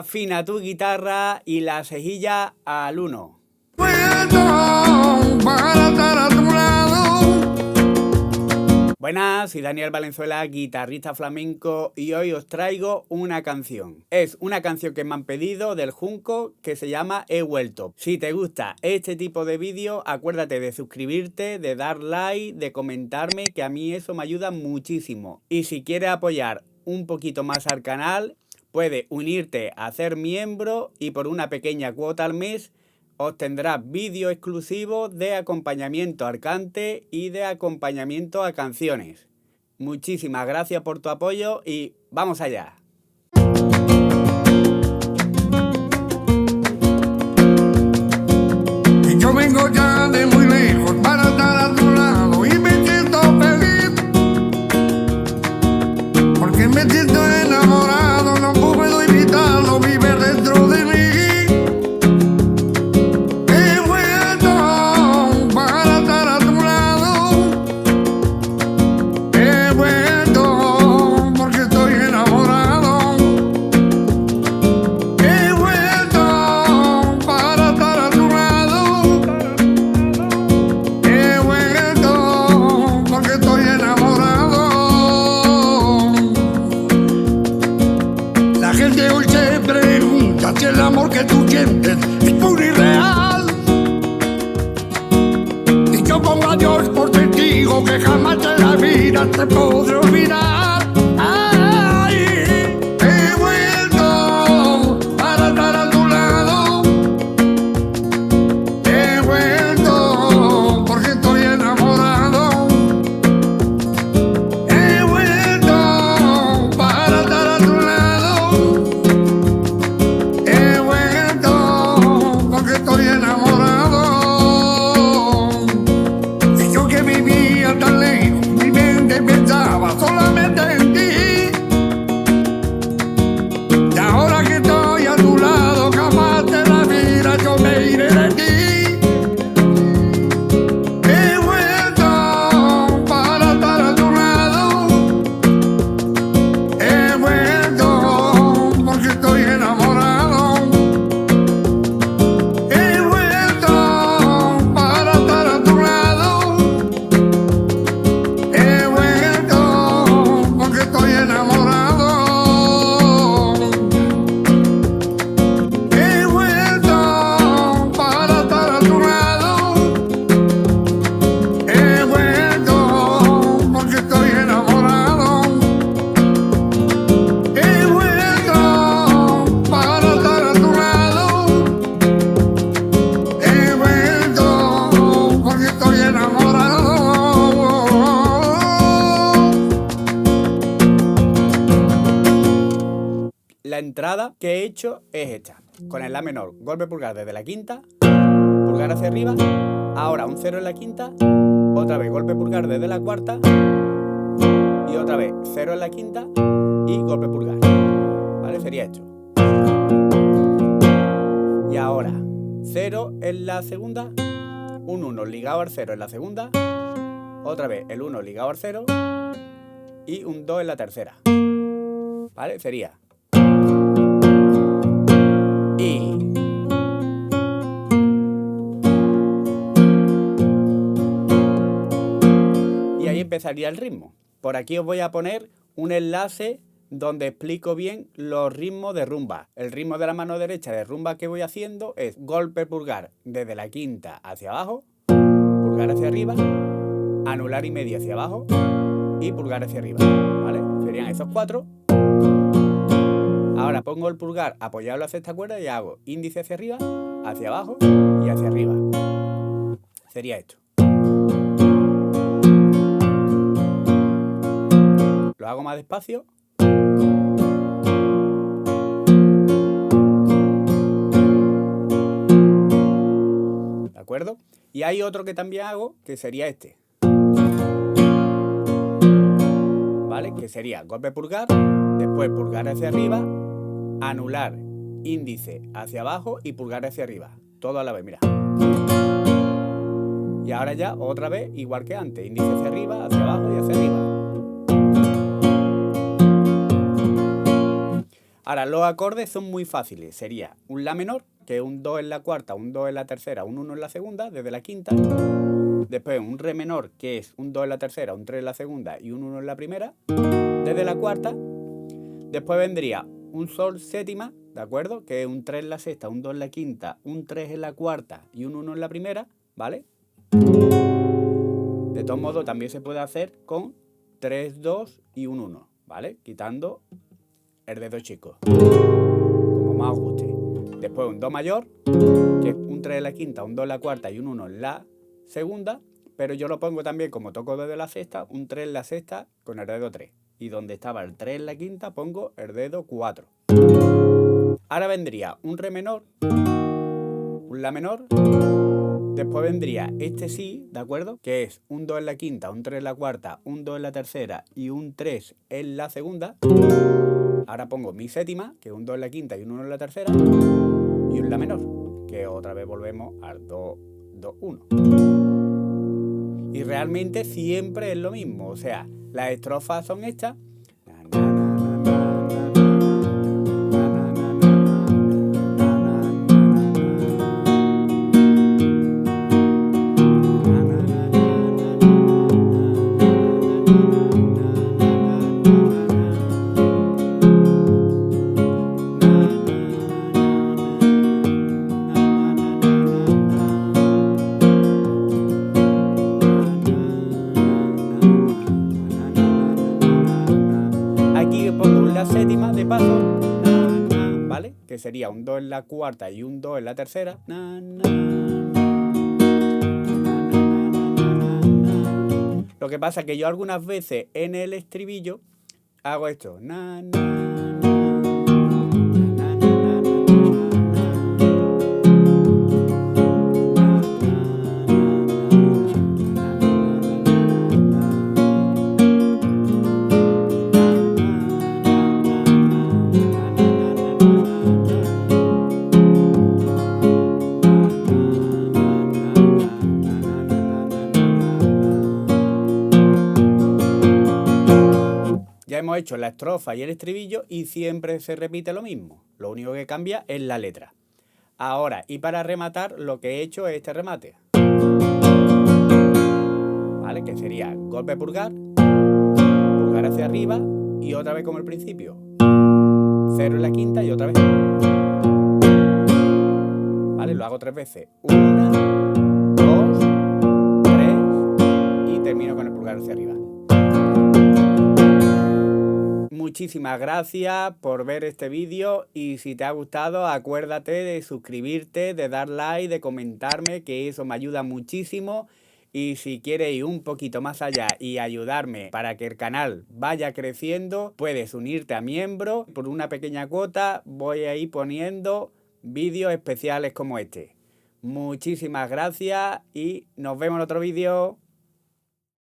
afina tu guitarra y la cejilla al 1. Buenas, soy Daniel Valenzuela, guitarrista flamenco, y hoy os traigo una canción. Es una canción que me han pedido del Junco que se llama He vuelto. Si te gusta este tipo de vídeo, acuérdate de suscribirte, de dar like, de comentarme, que a mí eso me ayuda muchísimo. Y si quieres apoyar un poquito más al canal, puedes unirte a ser miembro y por una pequeña cuota al mes obtendrás vídeos exclusivos de acompañamiento al cante y de acompañamiento a canciones. Muchísimas gracias por tu apoyo y ¡vamos allá! Y yo vengo ya de muy lejos para estar a tu lado y me siento feliz, porque me siento enamorado, no puedo evitarlo, vive dentro de mí. Si el amor que tú sientes es puro y real, y yo pongo a Dios por testigo que jamás en la vida te podré olvidar. Ay, he vuelto para estar a tu lado, he vuelto porque estoy enamorado, he vuelto para estar a tu lado. Estoy enamorado, y yo que vivía tan lejos, mi mente pensaba solamente en ti, y ahora que estoy a tu lado, jamás de la vida yo me iré de ti. He vuelto para estar a tu lado, he vuelto porque estoy enamorado. La entrada que he hecho es esta, con el La menor, golpe pulgar desde la quinta, pulgar hacia arriba, ahora un 0 en la quinta, otra vez golpe pulgar desde la cuarta, y otra vez 0 en la quinta y golpe pulgar, ¿vale? Sería esto. Y ahora 0 en la segunda, un 1 ligado al 0 en la segunda, otra vez el 1 ligado al 0 y un 2 en la tercera, ¿vale? Sería... Y ahí empezaría el ritmo. Por aquí os voy a poner un enlace donde explico bien los ritmos de rumba. El ritmo de la mano derecha de rumba que voy haciendo es golpe pulgar desde la quinta hacia abajo, pulgar hacia arriba, anular y medio hacia abajo y pulgar hacia arriba, ¿vale? Serían esos 4. Ahora pongo el pulgar apoyado en la sexta cuerda y hago índice hacia arriba, hacia abajo y hacia arriba. Sería esto. Lo hago más despacio. ¿De acuerdo? Y hay otro que también hago, que sería este. ¿Vale? Que sería golpe pulgar, después pulgar hacia arriba, anular, índice hacia abajo y pulgar hacia arriba. Todo a la vez, mira. Y ahora ya otra vez, igual que antes, índice hacia arriba, hacia abajo y hacia arriba. Ahora, los acordes son muy fáciles. Sería un La menor, que es un Do en la cuarta, un Do en la tercera, un 1 en la segunda, desde la quinta. Después un Re menor, que es un Do en la tercera, un 3 en la segunda y un 1 en la primera, desde la cuarta. Después vendría un Sol séptima, ¿de acuerdo? Que es un 3 en la sexta, un 2 en la quinta, un 3 en la cuarta y un 1 en la primera, ¿vale? De todos modos, también se puede hacer con 3, 2 y un 1, ¿vale? Quitando el dedo chico, como más os guste. Después un Do mayor, que es un 3 en la quinta, un 2 en la cuarta y un 1 en la segunda, pero yo lo pongo también como toco desde la sexta, un 3 en la sexta con el dedo 3. Y donde estaba el 3 en la quinta pongo el dedo 4. Ahora vendría un Re menor, un La menor, después vendría este Sí, ¿de acuerdo? Que es un Do en la quinta, un 3 en la cuarta, un 2 en la tercera y un 3 en la segunda. Ahora pongo Mi séptima, que es un Do en la quinta y un 1 en la tercera, y un La menor, que otra vez volvemos al Do, Do, 1. Y realmente siempre es lo mismo, o sea, las estrofas son estas. Aquí pongo un La séptima de paso, ¿vale? Que sería un Do en la cuarta y un Do en la tercera. Lo que pasa es que yo algunas veces en el estribillo hago esto. Ya hemos hecho la estrofa y el estribillo y siempre se repite lo mismo. Lo único que cambia es la letra. Ahora, y para rematar, lo que he hecho es este remate. ¿Vale? Que sería golpe pulgar, pulgar hacia arriba y otra vez como el principio. 0 en la quinta y otra vez. ¿Vale? Lo hago 3 veces. 1, 2, 3 y termino con el pulgar hacia arriba. Muchísimas gracias por ver este vídeo y si te ha gustado acuérdate de suscribirte, de dar like, de comentarme, que eso me ayuda muchísimo. Y si quieres ir un poquito más allá y ayudarme para que el canal vaya creciendo, puedes unirte a miembro. Por una pequeña cuota voy a ir poniendo vídeos especiales como este. Muchísimas gracias y nos vemos en otro vídeo.